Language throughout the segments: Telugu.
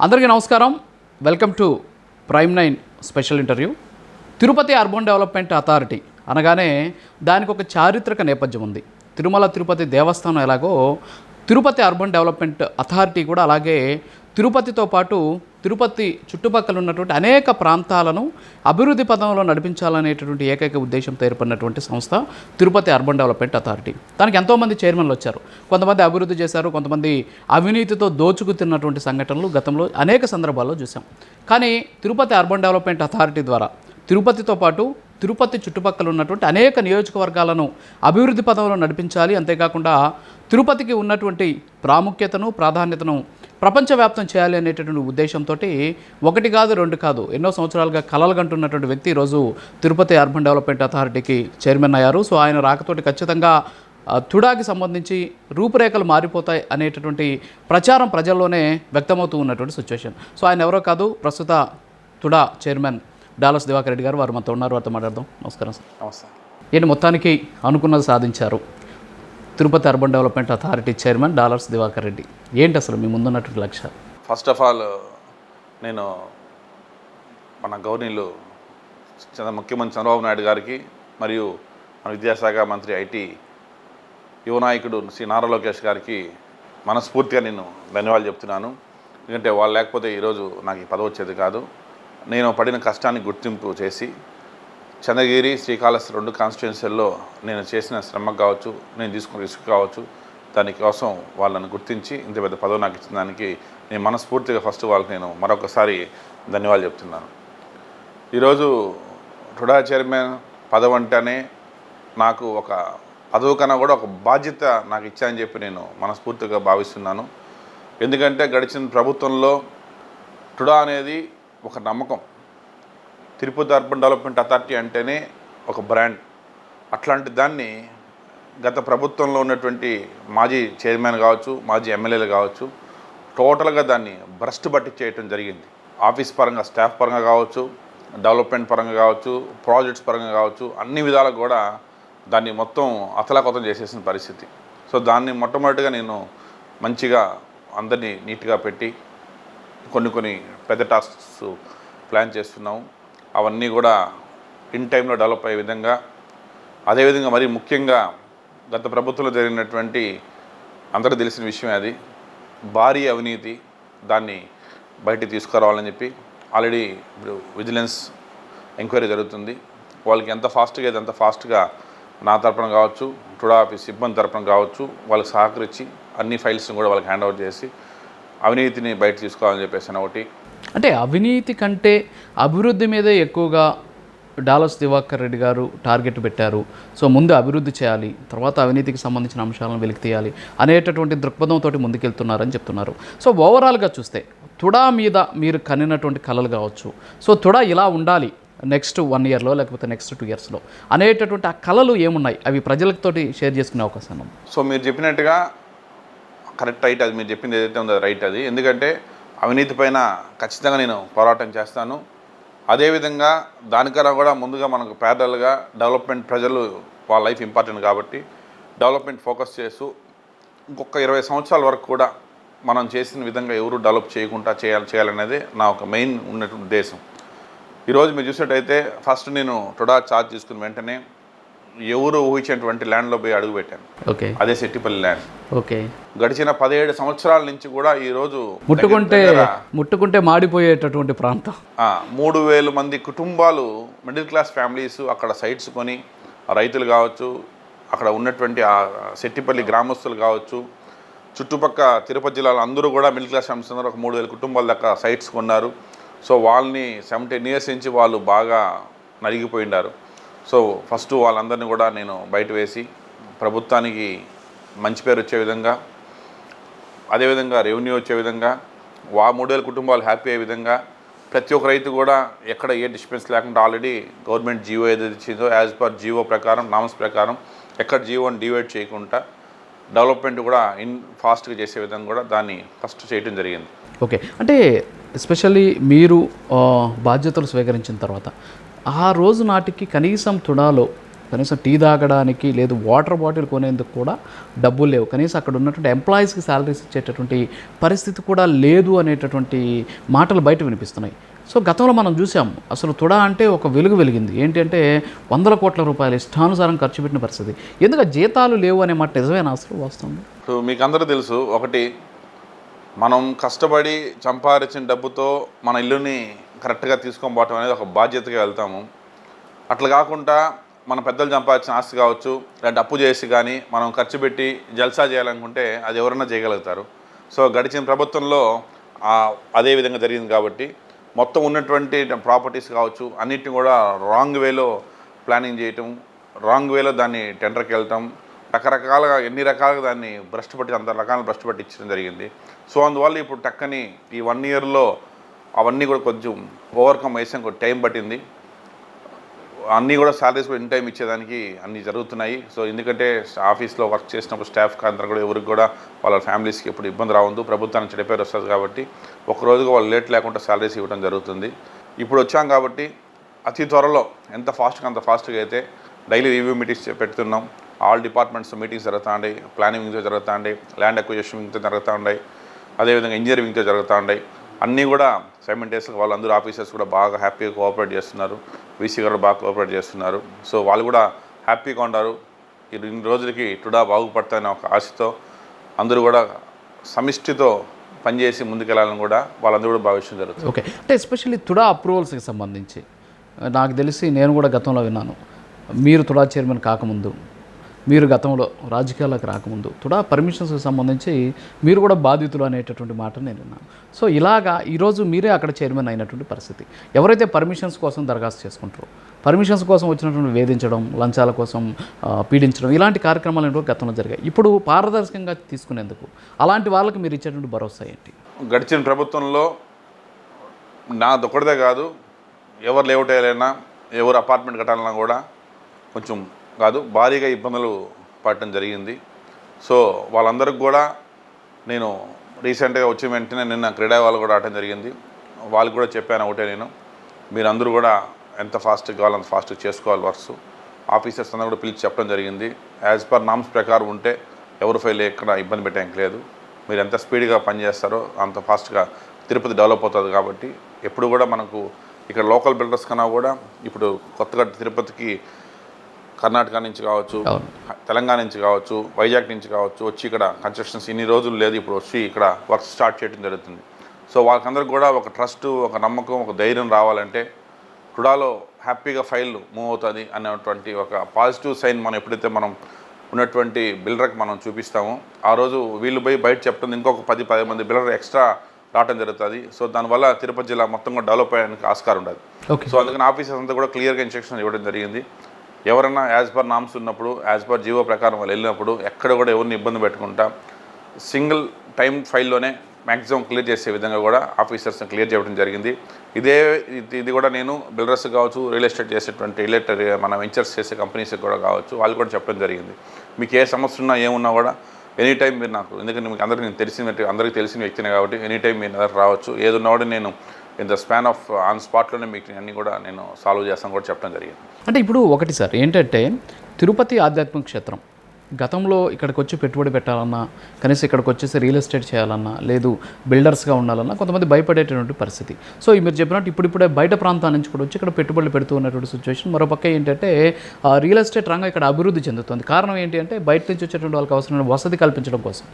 అందరికీ నమస్కారం. Welcome to prime 9 special interview. Tirupati urban development authority అనగానే దానికి ఒక చారిత్రక నేపథ్యం ఉంది. తిరుమల తిరుపతి దేవస్థానం ఎలాగో తిరుపతి అర్బన్ డెవలప్మెంట్ అథారిటీ కూడా అలాగే తిరుపతితో పాటు తిరుపతి చుట్టుపక్కల ఉన్నటువంటి అనేక ప్రాంతాలను అభివృద్ధి పదంలో నడిపించాలనేటటువంటి ఏకైక ఉద్దేశంతో ఏర్పడినటువంటి సంస్థ తిరుపతి అర్బన్ డెవలప్మెంట్ అథారిటీ. దానికి ఎంతోమంది చైర్మన్లు వచ్చారు. కొంతమంది అభివృద్ధి చేశారు, కొంతమంది అవినీతితో దోచుకు తిన్నటువంటి సంఘటనలు గతంలో అనేక సందర్భాల్లో చూసాం. కానీ తిరుపతి అర్బన్ డెవలప్మెంట్ అథారిటీ ద్వారా తిరుపతితో పాటు తిరుపతి చుట్టుపక్కల ఉన్నటువంటి అనేక నియోజకవర్గాలను అభివృద్ధి పదంలో నడిపించాలి, అంతేకాకుండా తిరుపతికి ఉన్నటువంటి ప్రాముఖ్యతను ప్రాధాన్యతను ప్రపంచవ్యాప్తం చేయాలి అనేటటువంటి ఉద్దేశంతో ఒకటి కాదు రెండు కాదు ఎన్నో సంవత్సరాలుగా కలలుగంటున్నటువంటి వ్యక్తి ఈరోజు తిరుపతి అర్బన్ డెవలప్మెంట్ అథారిటీకి చైర్మన్ అయ్యారు. సో ఆయన రాకతోటి ఖచ్చితంగా తుడాకి సంబంధించి రూపురేఖలు మారిపోతాయి అనేటటువంటి ప్రచారం ప్రజల్లోనే వ్యక్తమవుతూ ఉన్నటువంటి సిచ్యువేషన్. సో ఆయన ఎవరో కాదు, ప్రస్తుత తుడా చైర్మన్ డాలర్స్ దివాకర్ రెడ్డి గారు. వారు మనతో ఉన్నారు, వారితో మాట్లాడదాం. నమస్కారం సార్. నమస్తే. ఏంటి మొత్తానికి అనుకున్నది సాధించారు, Tirupati urban development authority chairman dollars Divakar Reddy. ఏంటి అసలు మీ ముందున్నటువంటి లక్ష్యం? ఫస్ట్ ఆఫ్ ఆల్ నేను మన గవర్నీలు ముఖ్యమంత్రి చంద్రబాబు నాయుడు గారికి మరియు మన విద్యాశాఖ మంత్రి ఐటీ యువ నాయకుడు శ్రీ నారా లోకేష్ గారికి మనస్ఫూర్తిగా నేను ధన్యవాదాలు చెప్తున్నాను. ఎందుకంటే వాళ్ళు లేకపోతే ఈరోజు నాకు ఈ పదవి వచ్చేది కాదు. నేను పడిన కష్టాన్ని గుర్తింపు చేసి చంద్రగిరి శ్రీకాళహస్తి 2 కాన్స్టిట్యున్సీల్లో నేను చేసిన శ్రమ కావచ్చు, నేను తీసుకున్న రిస్క్ కావచ్చు, దానికోసం వాళ్ళని గుర్తించి ఇంత పెద్ద పదవి నాకు ఇచ్చిన దానికి నేను మనస్ఫూర్తిగా ఫస్ట్ వాళ్ళకి నేను మరొకసారి ధన్యవాదాలు చెప్తున్నాను. ఈరోజు టుడా చైర్మన్ పదవి అంటేనే నాకు ఒక పదవి కన్నా కూడా ఒక బాధ్యత నాకు ఇచ్చాయని చెప్పి నేను మనస్ఫూర్తిగా భావిస్తున్నాను. ఎందుకంటే గడిచిన ప్రభుత్వంలో టుడా అనేది ఒక నమ్మకం. తిరుపతి అర్బన్ డెవలప్మెంట్ అథారిటీ అంటేనే ఒక బ్రాండ్. అట్లాంటి దాన్ని గత ప్రభుత్వంలో ఉన్నటువంటి మాజీ చైర్మన్ కావచ్చు, మాజీ ఎమ్మెల్యేలు కావచ్చు, టోటల్గా దాన్ని భ్రష్టు బట్టి చేయటం జరిగింది. ఆఫీస్ పరంగా, స్టాఫ్ పరంగా కావచ్చు, డెవలప్మెంట్ పరంగా కావచ్చు, ప్రాజెక్ట్స్ పరంగా కావచ్చు, అన్ని విధాలకు కూడా దాన్ని మొత్తం అతలాకుతలం చేసేసిన పరిస్థితి. సో దాన్ని మొట్టమొదటిగా నేను మంచిగా అందరినీ నీట్గా పెట్టి కొన్ని పెద్ద టాస్క్స్ ప్లాన్ చేస్తున్నాము. అవన్నీ కూడా ఇన్ టైంలో డెవలప్ అయ్యే విధంగా, అదేవిధంగా మరీ ముఖ్యంగా గత ప్రభుత్వంలో జరిగినటువంటి అందరికీ తెలిసిన విషయం అది భారీ అవినీతి, దాన్ని బయటికి తీసుకురావాలని చెప్పి ఆల్రెడీ ఇప్పుడు విజిలెన్స్ ఎంక్వైరీ జరుగుతుంది. వాళ్ళకి ఎంత ఫాస్ట్గా అయితే అంత ఫాస్ట్గా నా తరపున కావచ్చు, టుడా ఆఫీస్ సిబ్బంది తరపున కావచ్చు, వాళ్ళకి సహకరించి అన్ని ఫైల్స్ని కూడా వాళ్ళకి హ్యాండ్ ఓవర్ చేసి అవినీతిని బయట తీసుకోవాలని చెప్పేసి ఒకటి. అంటే అవినీతి కంటే అభివృద్ధి మీదే ఎక్కువగా డాలర్స్ దివాకర్ రెడ్డి గారు టార్గెట్ పెట్టారు. సో ముందు అభివృద్ధి చేయాలి, తర్వాత అవినీతికి సంబంధించిన అంశాలను వెలికి తీయాలి అనేటటువంటి దృక్పథంతో ముందుకెళ్తున్నారని చెప్తున్నారు. సో ఓవరాల్గా చూస్తే తుడా మీద మీరు కనినటువంటి కళలు కావచ్చు, సో తుడా ఇలా ఉండాలి నెక్స్ట్ 1 ఇయర్లో లేకపోతే నెక్స్ట్ 2 ఇయర్స్లో అనేటటువంటి ఆ కళలు ఏమున్నాయి, అవి ప్రజలతోటి షేర్ చేసుకునే అవకాశం ఉంది. సో మీరు చెప్పినట్టుగా కరెక్ట్ రైట్, అది మీరు చెప్పింది ఏదైతే ఉందో రైట్ అది. ఎందుకంటే అవినీతి పైన ఖచ్చితంగా నేను పోరాటం చేస్తాను. అదేవిధంగా దానికన్నా కూడా ముందుగా మనకు ప్యారలల్గా డెవలప్మెంట్, ప్రజలు వాళ్ళ లైఫ్ ఇంపార్టెంట్ కాబట్టి డెవలప్మెంట్ ఫోకస్ చేస్తూ ఇంకొక 20 సంవత్సరాల వరకు కూడా మనం చేసిన విధంగా ఎవరు డెవలప్ చేయకుండా చేయాలనేది నా ఒక మెయిన్ ఉన్నటువంటి ఉద్దేశం. ఈరోజు మీరు చూసినట్టయితే ఫస్ట్ నేను టుడా చార్జ్ తీసుకున్న వెంటనే ఎవరు ఊహించినటువంటి ల్యాండ్లో పోయి అడుగు పెట్టాను. ఓకే, అదే సెట్టిపల్లి ల్యాండ్. ఓకే, గడిచిన 17 సంవత్సరాల నుంచి కూడా ఈరోజు ముట్టుకుంటే మాడిపోయేటటువంటి ప్రాంతం. 3000 మంది కుటుంబాలు, మిడిల్ క్లాస్ ఫ్యామిలీస్ అక్కడ సైట్స్ కొని, రైతులు కావచ్చు, అక్కడ ఉన్నటువంటి ఆ సెట్టిపల్లి గ్రామస్తులు కావచ్చు, చుట్టుపక్క తిరుపతి జిల్లాలో అందరూ కూడా మిడిల్ క్లాస్ ఫ్యామిలీస్ అందరూ ఒక 3000 కుటుంబాల దాకా సైట్స్ కొన్నారు. సో వాళ్ళని 17 ఇయర్స్ నుంచి వాళ్ళు బాగా నలిగిపోయినారు. సో ఫస్ట్ వాళ్ళందరినీ కూడా నేను బయట వేసి ప్రభుత్వానికి మంచి పేరు వచ్చే విధంగా, అదేవిధంగా రెవెన్యూ వచ్చే విధంగా, 3000 కుటుంబాలు హ్యాపీ అయ్యే విధంగా, ప్రతి ఒక్క రైతు కూడా ఎక్కడ ఏ డిస్టర్బెన్స్ లేకుండా ఆల్రెడీ గవర్నమెంట్ జీవో ఏదైతే ఇచ్చిందో యాజ్ పర్ జీవో ప్రకారం, నామ్స్ ప్రకారం ఎక్కడ జీవోని డివైడ్ చేయకుండా డెవలప్మెంట్ కూడా ఫాస్ట్గా చేసే విధంగా కూడా దాన్ని ఫస్ట్ చేయడం జరిగింది. ఓకే, అంటే ఎస్పెషల్లీ మీరు బాధ్యతలు స్వీకరించిన తర్వాత ఆ రోజు నాటికి కనీసం తుడాలో కనీసం టీ తాగడానికి లేదు వాటర్ బాటిల్ కొనేందుకు కూడా డబ్బులు లేవు. కనీసం అక్కడ ఉన్నటువంటి ఎంప్లాయీస్కి శాలరీస్ ఇచ్చేటటువంటి పరిస్థితి కూడా లేదు అనేటటువంటి మాటలు బయట వినిపిస్తున్నాయి. సో గతంలో మనం చూసాం అసలు తుడా అంటే ఒక వెలుగు వెలిగింది. ఏంటి అంటే 100 కోట్ల రూపాయలు ఇష్టానుసారం ఖర్చు పెట్టిన పరిస్థితి. ఎందుకు జీతాలు లేవు అనే మాట నిజమైన అసలు వాస్తవం? ఇప్పుడు మీకు అందరూ తెలుసు, ఒకటి మనం కష్టపడి సంపాదించిన డబ్బుతో మన ఇల్లుని కరెక్ట్గా తీసుకొని పోవటం అనేది ఒక బాధ్యతగా వెళ్తాము. అట్లా కాకుండా మన పెద్దలు సంపాదించిన ఆస్తి కావచ్చు, లేదంటే అప్పు చేసి కానీ మనం ఖర్చు పెట్టి జల్సా చేయాలనుకుంటే అది ఎవరైనా చేయగలుగుతారు. సో గడిచిన ప్రభుత్వంలో అదే విధంగా జరిగింది కాబట్టి మొత్తం ఉన్నటువంటి ప్రాపర్టీస్ కావచ్చు అన్నిటిని కూడా రాంగ్ వేలో ప్లానింగ్ చేయటం, రాంగ్ వేలో దాన్ని టెండర్కి వెళ్ళటం, రకరకాలుగా ఎన్ని రకాలుగా దాన్ని అంత రకాల భ్రష్టు ఇచ్చడం జరిగింది. సో అందువల్ల ఇప్పుడు టక్కని ఈ 1 ఇయర్లో అవన్నీ కూడా కొంచెం ఓవర్కమ్ చేసాం, కొంచెం టైం పట్టింది. అన్నీ కూడా శాలరీస్ కూడా ఇన్ టైం ఇచ్చేదానికి అన్నీ జరుగుతున్నాయి. సో ఎందుకంటే ఆఫీస్లో వర్క్ చేసినప్పుడు స్టాఫ్కి అందరూ కూడా ఎవరికి కూడా వాళ్ళ ఫ్యామిలీస్కి ఎప్పుడు ఇబ్బంది రావద్దు, ప్రభుత్వానికి చెడ్డ పేరు వస్తుంది కాబట్టి ఒకరోజుగా వాళ్ళు లేట్ లేకుండా శాలరీస్ ఇవ్వడం జరుగుతుంది. ఇప్పుడు వచ్చాం కాబట్టి అతి త్వరలో ఎంత ఫాస్ట్గా అంత ఫాస్ట్గా అయితే డైలీ రివ్యూ మీటింగ్స్ పెడుతున్నాం. ఆల్ డిపార్ట్మెంట్స్ మీటింగ్స్ జరుగుతూ ఉన్నాయి, ప్లానింగ్ వింగ్తో జరుగుతూ ఉన్నాయి, ల్యాండ్ అక్విజిషన్ వింగ్తో జరుగుతూ ఉన్నాయి, అదేవిధంగా ఇంజనీరింగ్ వింగ్తో జరుగుతూ ఉన్నాయి. అన్నీ కూడా సైమల్టేనియస్గా వాళ్ళందరూ ఆఫీసర్స్ కూడా బాగా హ్యాపీగా కోఆపరేట్ చేస్తున్నారు, వీసీ గారు బాగా కోఆపరేట్ చేస్తున్నారు. సో వాళ్ళు కూడా హ్యాపీగా ఉన్నారు. ఇన్ని రోజులకి టుడా బాగుపడతాయనే ఒక ఆశతో అందరూ కూడా సమిష్టితో పనిచేసి ముందుకెళ్ళాలని కూడా వాళ్ళందరూ కూడా భావించడం జరుగుతుంది. ఓకే, అంటే ఎస్పెషల్లీ తుడా అప్రూవల్స్కి సంబంధించి నాకు తెలిసి నేను కూడా గతంలో విన్నాను, మీరు తుడా చైర్మన్ కాకముందు, మీరు గతంలో రాజకీయాలకు రాకముందు తుడా పర్మిషన్స్కి సంబంధించి మీరు కూడా బాధితులు అనేటటువంటి మాట నేను విన్నాను. సో ఇలాగా ఈరోజు మీరే అక్కడ చైర్మన్ అయినటువంటి పరిస్థితి. ఎవరైతే పర్మిషన్స్ కోసం దరఖాస్తు చేసుకుంటారో, పర్మిషన్స్ కోసం వచ్చినటువంటి వేధించడం, లంచాల కోసం పీడించడం, ఇలాంటి కార్యక్రమాలు ఏంటో గతంలో జరిగాయి. ఇప్పుడు పారదర్శకంగా తీసుకునేందుకు అలాంటి వాళ్ళకి మీరు ఇచ్చేటువంటి భరోసా ఏంటి? గడిచిన ప్రభుత్వంలో నాదొక్కడిదే కాదు, ఎవరు లేఅవుట్ వేయాలన్నా, ఎవరు అపార్ట్మెంట్ కట్టాలన్నా కూడా కొంచెం కాదు భారీగా ఇబ్బందులు పడటం జరిగింది. సో వాళ్ళందరికీ కూడా నేను రీసెంట్గా వచ్చిన వెంటనే నిన్న క్రీడా వాళ్ళు కూడా రావడం జరిగింది. వాళ్ళకి కూడా చెప్పాను ఒకటే, నేను మీరందరూ కూడా ఎంత ఫాస్ట్గా కావాలో అంత ఫాస్ట్గా చేసుకోవాలి వర్క్స్. ఆఫీసర్స్ అందరూ కూడా పిలిచి చెప్పడం జరిగింది. యాజ్ పర్ నామ్స్ ప్రకారం ఉంటే ఎవరు ఫైల్ ఎక్కడ ఇబ్బంది పెట్టడానికి లేదు. మీరు ఎంత స్పీడ్గా పనిచేస్తారో అంత ఫాస్ట్గా తిరుపతి డెవలప్ అవుతుంది. కాబట్టి ఎప్పుడు కూడా మనకు ఇక్కడ లోకల్ బిల్డర్స్ కన్నా కూడా ఇప్పుడు కొత్తగా తిరుపతికి కర్ణాటక నుంచి కావచ్చు, తెలంగాణ నుంచి కావచ్చు, వైజాగ్ నుంచి కావచ్చు వచ్చి ఇక్కడ కన్స్ట్రక్షన్స్ ఇన్ని రోజులు లేదు, ఇప్పుడు వచ్చి ఇక్కడ వర్క్ స్టార్ట్ చేయడం జరుగుతుంది. సో వాళ్ళకందరికి కూడా ఒక ట్రస్ట్, ఒక నమ్మకం, ఒక ధైర్యం రావాలంటే టుడాలో హ్యాపీగా ఫైల్ మూవ్ అవుతుంది అనేటువంటి ఒక పాజిటివ్ సైన్ మనం ఎప్పుడైతే మనం ఉన్నటువంటి బిల్డర్కి మనం చూపిస్తామో ఆ రోజు వీళ్ళు పోయి బయట చెప్తుంది ఇంకొక 10 మంది బిల్డర్ ఎక్స్ట్రా రావడం జరుగుతుంది. సో దానివల్ల తిరుపతి జిల్లా మొత్తం కూడా డెవలప్ అయ్యడానికి ఆస్కారం ఉండదు. సో అందుకని ఆఫీసర్స్ అంతా కూడా క్లియర్గా ఇన్స్ట్రక్షన్ ఇవ్వడం జరిగింది. ఎవరైనా యాజ్ పర్ నామ్స్ ఉన్నప్పుడు, యాజ్ పర్ జీవో ప్రకారం వాళ్ళు వెళ్ళినప్పుడు ఎక్కడ కూడా ఎవరిని ఇబ్బంది పెట్టుకుంటా సింగిల్ టైం ఫైల్లోనే మ్యాక్సిమం క్లియర్ చేసే విధంగా కూడా ఆఫీసర్స్ని క్లియర్ చేయడం జరిగింది. ఇది కూడా నేను బిల్డర్స్ కావచ్చు, రియల్ ఎస్టేట్ చేసేటువంటి రిలేటెడ్ మన వెంచర్స్ చేసే కంపెనీస్కి కూడా కావచ్చు వాళ్ళు కూడా చెప్పడం జరిగింది. మీకు ఏ సమస్య ఉన్నా ఏమున్నా కూడా ఎనీ టైం మీరు నాకు, ఎందుకంటే మీకు అందరికీ తెలిసిన వ్యక్తినే కాబట్టి ఎనీ టైం మీరు దగ్గర రావచ్చు. ఏదున్నా కూడా నేను in the span of on స్పాట్లోనే మీకు అన్నీ కూడా నేను సాల్వ్ చేస్తాను కూడా చెప్పడం జరిగింది. అంటే ఇప్పుడు ఒకటి సార్ ఏంటంటే తిరుపతి ఆధ్యాత్మిక క్షేత్రం గతంలో ఇక్కడికి వచ్చి పెట్టుబడి పెట్టాలన్నా, కనీసం ఇక్కడికి వచ్చేసి రియల్ ఎస్టేట్ చేయాలన్నా, లేదు బిల్డర్స్గా ఉండాలన్నా కొంతమంది భయపడేటటువంటి పరిస్థితి. సో మీరు చెప్పినట్టు ఇప్పుడిప్పుడే బయట ప్రాంతాల నుంచి కూడా వచ్చి ఇక్కడ పెట్టుబడులు పెడుతూ ఉన్నటువంటి సిచ్యువేషన్. మరోపక్క ఏంటంటే రియల్ ఎస్టేట్ రంగం ఇక్కడ అభివృద్ధి చెందుతుంది. కారణం ఏంటి అంటే బయట నుంచి వచ్చేటువంటి వాళ్ళకి అవసరమైన వసతి కల్పించడం కోసం.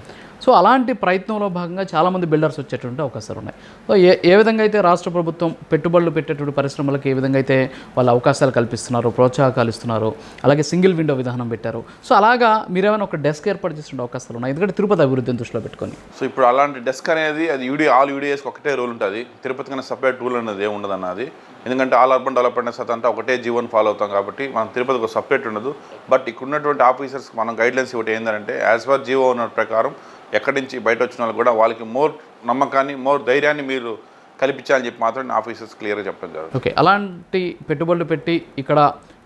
సో అలాంటి ప్రయత్నంలో భాగంగా చాలామంది బిల్డర్స్ వచ్చేటువంటి అవకాశాలు ఉన్నాయి. సో ఏ విధంగా అయితే రాష్ట్ర ప్రభుత్వం పెట్టుబడులు పెట్టేటువంటి పరిశ్రమలకు ఏ విధంగా అయితే వాళ్ళ అవకాశాలు కల్పిస్తున్నారో, ప్రోత్సాహకాలు ఇస్తున్నారో, అలాగే సింగిల్ విండో విధానం పెట్టారు. సో అలాగా మీరేమైనా ఒక డెస్క్ ఏర్పాటు చేసిన అవకాశాలు ఉన్నాయి, ఎందుకంటే తిరుపతి అభివృద్ధిని దృష్టిలో పెట్టుకొని. సో ఇప్పుడు అలాంటి డెస్క్ అనేది అది ఆల్ యూడిఎస్కి ఒకటే రూల్ ఉంటుంది. తిరుపతి కన్నా సపరేట్ రూల్ అనేది ఏమి ఉండదు అన్నది. ఎందుకంటే ఆల్ అర్బన్ డెవలప్మెంట్ అంతా ఒకటే జీవోని ఫాలో అవుతాం కాబట్టి మనం తిరుపతికి సపరేట్ ఉండదు. బట్ ఇక్కడ ఉన్నటువంటి ఆఫీసర్స్ మనం గైడ్లైన్స్ ఒకటి ఏంటంటే యాజ్ పర్ జీవో ఉన్న ప్రకారం ఎక్కడి నుంచి బయట వచ్చిన వాళ్ళు కూడా వాళ్ళకి మోర్ నమ్మకాన్ని, మోర్ ధైర్యాన్ని మీరు కల్పించాలని చెప్పి మాత్రం ఆఫీసర్స్ క్లియర్గా చెప్పడం జరుగుతుంది. ఓకే, అలాంటి పెట్టుబడులు పెట్టి ఇక్కడ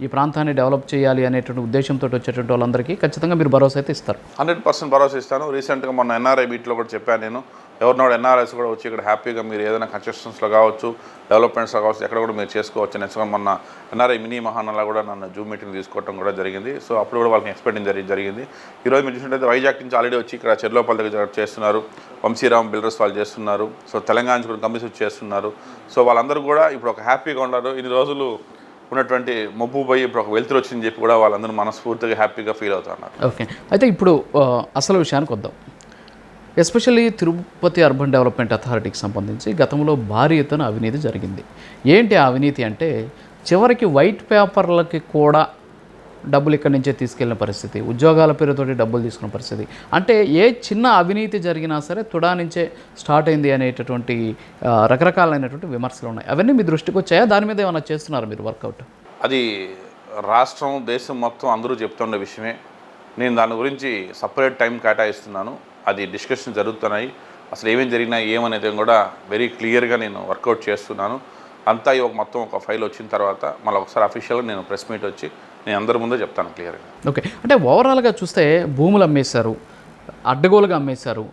ఈ ప్రాంతాన్ని డెవలప్ చేయాలి అనేటువంటి ఉద్దేశంతో వచ్చేటువంటి వాళ్ళందరికీ ఖచ్చితంగా మీరు భరోసా అయితే ఇస్తారు? 100% భరోసా ఇస్తాను. రీసెంట్గా మొన్న ఎన్ఆర్ఐ మీట్లో కూడా చెప్పాను నేను, ఎవరినోడు ఎన్ఆర్ఐస్ కూడా వచ్చి ఇక్కడ హ్యాపీగా మీరు ఏదైనా కన్స్ట్రక్షన్స్లో కావచ్చు, డెవలప్మెంట్స్లో కావచ్చు, ఎక్కడ కూడా మీరు చేసుకోవచ్చు. నెక్స్ట్ మొన్న ఎన్ఆర్ఐ మినీ మహానాలో కూడా నన్ను జూమ్ మీటింగ్ తీసుకోవడం కూడా జరిగింది. సో అప్పుడు కూడా వాళ్ళకి ఎక్స్పెక్టింగ్ జరిగింది. ఈరోజు మీరు చూసినట్టయితే వైజాగ్ నుంచి ఆల్రెడీ వచ్చి ఇక్కడ చెర్లోపల్లి దగ్గర చేస్తున్నారు, వంశీరామ్ బిల్డర్స్ వాళ్ళు చేస్తున్నారు, సో తెలంగాణ నుంచి కూడా కంపెనీస్ వచ్చి చేస్తున్నారు. సో వాళ్ళందరూ కూడా ఇప్పుడు ఒక హ్యాపీగా ఉన్నారు. ఇన్ని రోజులు ఉన్నటువంటి మబ్బు పోయి ఇప్పుడు ఒక వెలుతురు వచ్చిందని చెప్పి కూడా వాళ్ళందరూ మనస్ఫూర్తిగా హ్యాపీగా ఫీల్ అవుతున్నారు. ఓకే, అయితే ఇప్పుడు అసలు విషయానికి వద్దాం. ఎస్పెషల్లీ తిరుపతి అర్బన్ డెవలప్మెంట్ అథారిటీకి సంబంధించి గతంలో భారీ ఎత్తున అవినీతి జరిగింది. ఏంటి ఆ అవినీతి అంటే చివరికి వైట్ పేపర్లకి కూడా డబ్బులు ఇక్కడి నుంచే తీసుకెళ్లిన పరిస్థితి, ఉద్యోగాల పేరుతోటి డబ్బులు తీసుకున్న పరిస్థితి. అంటే ఏ చిన్న అవినీతి జరిగినా సరే తుడా నుంచే స్టార్ట్ అయింది అనేటటువంటి రకరకాలైనటువంటి విమర్శలు ఉన్నాయి. అవన్నీ మీ దృష్టికి వచ్చాయా? దాని మీద ఏమైనా చేస్తున్నారు మీరు వర్కౌట్? అది రాష్ట్రం దేశం మొత్తం అందరూ చెప్తున్న విషయమే. నేను దాని గురించి సపరేట్ టైం కేటాయిస్తున్నాను. అది డిస్కషన్ జరుగుతున్నాయి. అసలు ఏమేమి జరిగినా ఏమనేది కూడా వెరీ క్లియర్గా నేను వర్కౌట్ చేస్తున్నాను. అంతా మొత్తం ఒక ఫైల్ వచ్చిన తర్వాత మళ్ళీ ఒకసారి అఫీషియల్గా నేను ప్రెస్ మీట్ వచ్చి నేను అందరి ముందే చెప్తాను క్లియర్గా. ఓకే, అంటే ఓవరాల్గా చూస్తే భూములు అమ్మేశారు, అడ్డగోలుగా అమ్మేశారు,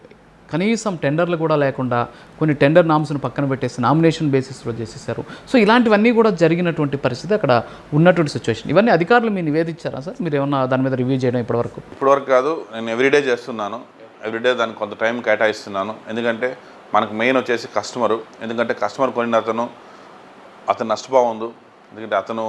కనీసం టెండర్లు కూడా లేకుండా కొన్ని టెండర్ నామ్స్ను పక్కన పెట్టేసి నామినేషన్ బేసిస్లో చేసేసారు. సో ఇలాంటివన్నీ కూడా జరిగినటువంటి పరిస్థితి అక్కడ ఉన్నటువంటి సిచ్యువేషన్. ఇవన్నీ అధికారులు మీరు నివేదించారా సార్? మీరు ఏమన్నా దాని మీద రివ్యూ చేయడం ఇప్పటివరకు కాదు, నేను ఎవ్రీడే చేస్తున్నాను. ఎవ్రీడే దానికి కొంత టైం కేటాయిస్తున్నాను. ఎందుకంటే మనకు మెయిన్ వచ్చేసి కస్టమరు. ఎందుకంటే కస్టమర్ కొనిన అతను నష్టపోవద్దు. ఎందుకంటే అతని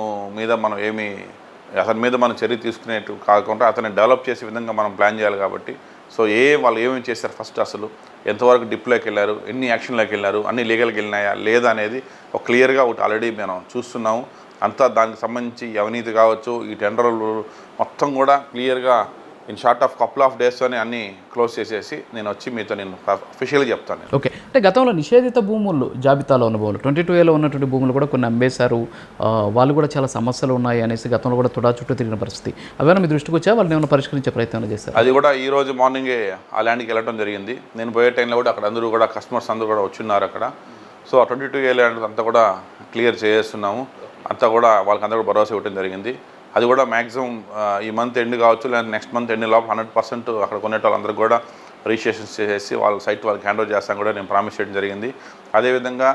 మీద మనం చర్య తీసుకునేట్టు కాకుండా అతన్ని డెవలప్ చేసే విధంగా మనం ప్లాన్ చేయాలి కాబట్టి సో వాళ్ళు ఏమేమి చేశారు, ఫస్ట్ అసలు ఎంతవరకు డిప్లోకి వెళ్ళారు, ఎన్ని యాక్షన్లోకి వెళ్ళారు, అన్ని లీగల్కి వెళ్ళినాయా లేదా అనేది ఒక క్లియర్గా ఒకటి ఆల్రెడీ మనం చూస్తున్నాము. అంతా దానికి సంబంధించి అవినీతి కావచ్చు, ఈ టెండర్లు మొత్తం కూడా క్లియర్గా in short of couple of డేస్తోనే అన్నీ క్లోజ్ చేసేసి నేను వచ్చి మీతో నేను అఫీషియల్గా చెప్తాను. ఓకే, అంటే గతంలో నిషేధిత భూములు జాబితాలో ఉన్న భూములు 22Aలో ఉన్నటువంటి భూములు కూడా కొన్ని అమ్మేశారు, వాళ్ళు కూడా చాలా సమస్యలు ఉన్నాయి అనేసి గతంలో కూడా తుడా చుట్టూ తిరిగిన పరిస్థితి. అవేనా మీ దృష్టికి వచ్చా? వాళ్ళని ఏమైనా పరిష్కరించే ప్రయత్నం చేశారు? అది కూడా ఈ రోజు మార్నింగే ఆ ల్యాండ్కి వెళ్ళడం జరిగింది. నేను పోయే టైంలో కూడా అక్కడ అందరూ కూడా కస్టమర్స్ అందరూ కూడా వచ్చిన్నారు అక్కడ. సో ఆ 22A ల్యాండ్ అంతా కూడా క్లియర్ చేస్తున్నాము. అంతా కూడా వాళ్ళకంతా కూడా భరోసా ఇవ్వడం జరిగింది. అది కూడా మ్యాక్సిమం ఈ మంత్ ఎండ్ కావచ్చు లేదా నెక్స్ట్ మంత్ ఎండ్ లోపు 100% అక్కడ కొనే వాళ్ళందరికీ కూడా రిజిస్ట్రేషన్స్ చేసేసి వాళ్ళ సైట్ వాళ్ళకి హ్యాండ్ ఓవర్ చేస్తాను కూడా నేను ప్రామిస్ చేయడం జరిగింది. అదేవిధంగా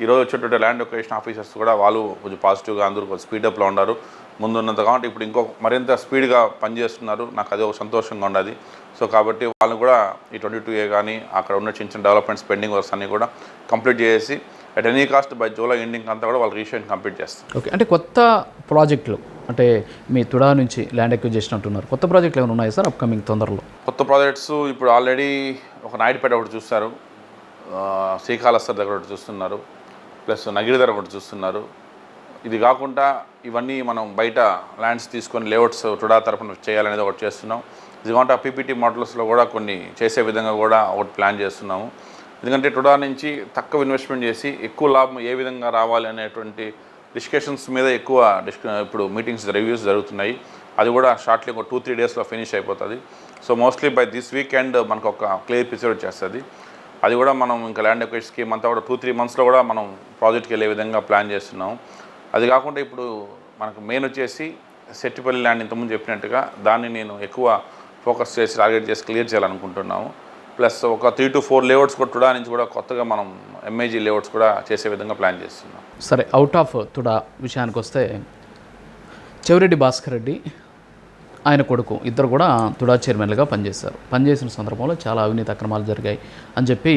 ఈరోజు వచ్చేటువంటి ల్యాండ్ లొకేషన్ ఆఫీసర్స్ కూడా వాళ్ళు కొంచెం పాజిటివ్గా అందరూ కొంచెం స్పీడప్లో ఉన్నారు. ముందున్నంత కాబట్టి ఇప్పుడు ఇంకో మరింత స్పీడ్గా పనిచేస్తున్నారు. నాకు అది ఒక సంతోషంగా ఉండదు. సో కాబట్టి వాళ్ళు కూడా ఈ 22A కానీ అక్కడ ఉన్న చిన్న చిన్న డెవలప్మెంట్స్ పెండింగ్ వర్క్స్ అన్నీ కూడా కంప్లీట్ చేసి at any cost by July ending అంతా కూడా వాళ్ళు రిజిస్ట్రేషన్ కంప్లీట్ చేస్తారు. ఓకే, అంటే కొత్త ప్రాజెక్టులు అంటే మీ తుడా నుంచి ల్యాండ్ ఎక్విజిషన్ అంటున్నారు, కొత్త ప్రాజెక్టులు ఏమైనా ఉన్నాయి సార్ అప్కమింగ్ తొందరలో? కొత్త ప్రాజెక్ట్స్ ఇప్పుడు ఆల్రెడీ ఒక నాయుడుపేట ఒకటి చూస్తారు, శ్రీకాళహస్తి దగ్గర ఒకటి చూస్తున్నారు, ప్లస్ నగిరి దగ్గర ఒకటి చూస్తున్నారు. ఇది కాకుండా ఇవన్నీ మనం బయట ల్యాండ్స్ తీసుకొని లేఅవుట్స్ తుడా తరఫున చేయాలనేది ఒకటి చేస్తున్నాం. ఇది కాకుండా పీపీటీ మోడల్స్లో కూడా కొన్ని చేసే విధంగా కూడా ఒకటి ప్లాన్ చేస్తున్నాము. ఎందుకంటే తుడా నుంచి తక్కువ ఇన్వెస్ట్మెంట్ చేసి ఎక్కువ లాభం ఏ విధంగా రావాలి అనేటువంటి డిస్కషన్స్ మీద ఎక్కువ ఇప్పుడు మీటింగ్స్ రివ్యూస్ జరుగుతున్నాయి. అది కూడా షార్ట్లీ ఒక 2-3 డేస్లో ఫినిష్ అయిపోతుంది. So mostly by this weekend మనకు ఒక క్లియర్ పిక్చర్ వచ్చేస్తుంది. అది కూడా మనం ఇంకా ల్యాండ్ ఎక్విజిషన్ స్కీమ్ అంతా కూడా 2-3 మంత్స్లో కూడా మనం ప్రాజెక్ట్కి వెళ్ళే విధంగా ప్లాన్ చేస్తున్నాం. అది కాకుండా ఇప్పుడు మనకు మెయిన్ వచ్చేసి సెట్టిపల్లి ల్యాండ్ ఇంతకుముందు చెప్పినట్టుగా దాన్ని నేను ఎక్కువ ఫోకస్ చేసి టార్గెట్ చేసి క్లియర్ చేయాలనుకుంటున్నాము. ప్లస్ ఒక 3 to 4 లేఅవుట్స్ కూడా తుడా నుంచి కూడా కొత్తగా మనం ఎంఏజీ లేఅవుట్స్ కూడా చేసే విధంగా ప్లాన్ చేస్తున్నాం. సరే, అవుట్ ఆఫ్ తుడా విషయానికి వస్తే చెవిరెడ్డి భాస్కర్ రెడ్డి ఆయన కొడుకు ఇద్దరు కూడా తుడా చైర్మన్లుగా పనిచేసిన సందర్భంలో చాలా అవినీతి అక్రమాలు జరిగాయి అని చెప్పి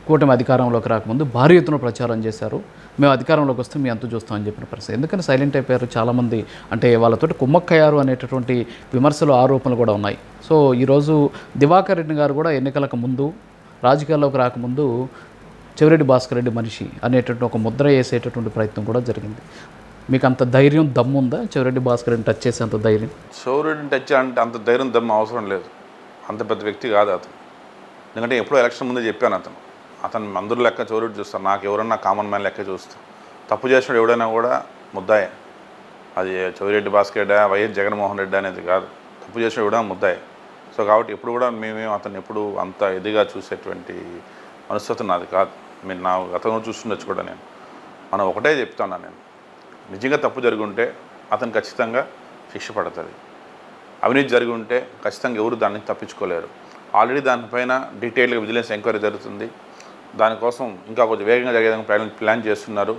కూటమి అధికారంలోకి రాకముందు భారీ ఎత్తున ప్రచారం చేశారు. మేము అధికారంలోకి వస్తే మీ అంతు చూస్తామని చెప్పిన పరిస్థితి. ఎందుకని సైలెంట్ అయిపోయారు చాలామంది, అంటే వాళ్ళతోటి కుమ్మక్కయ్యారు అనేటటువంటి విమర్శలు ఆరోపణలు కూడా ఉన్నాయి. సో ఈరోజు దివాకర్ రెడ్డి గారు కూడా ఎన్నికలకు ముందు రాజకీయాల్లోకి రాకముందు చెవిరెడ్డి భాస్కర్ రెడ్డి మనిషి అనేటటువంటి ఒక ముద్ర వేసేటటువంటి ప్రయత్నం కూడా జరిగింది. మీకు అంత ధైర్యం దమ్ముందా చెవిరెడ్డి భాస్కర్ రెడ్డిని టచ్ చేసే అంత ధైర్యం? చెవిరెడ్డిని టచ్ అంటే అంత ధైర్యం దమ్ము అవసరం లేదు. అంత పెద్ద వ్యక్తి కాదు అతను. ఎందుకంటే ఎప్పుడో ఎలక్షన్ ముందే చెప్పాను అతను అందరూ లెక్క చెవిరెడ్డి చూస్తాను, నాకు ఎవరన్నా కామన్ మ్యాన్ లెక్క చూస్తాను. తప్పు చేసినాడు ఎవడైనా కూడా ముద్దాయే. అది చెవిరెడ్డి భాస్కర్ రెడ్డి వైఎస్ జగన్మోహన్ రెడ్డి అనేది కాదు, తప్పు చేసిన ఎవడైనా ముద్దాయే. సో కాబట్టి ఎప్పుడు కూడా మేమేం అతను ఎప్పుడు అంత ఇదిగా చూసేటువంటి మనస్తత్వం నాది కాదు. మీరు నా గతంలో చూస్తుండొచ్చు కూడా. మనం ఒకటే చెప్తాను, నేను నిజంగా తప్పు జరిగి ఉంటే అతను ఖచ్చితంగా శిక్ష పడుతుంది. అవినీతి జరిగి ఉంటే ఖచ్చితంగా ఎవరు దాన్ని తప్పించుకోలేరు. ఆల్రెడీ దానిపైన డీటెయిల్గా విజిలెన్స్ ఎంక్వైరీ జరుగుతుంది. దానికోసం ఇంకా కొంచెం వేగంగా జరిగేదానికి ప్లాన్ చేస్తున్నారు.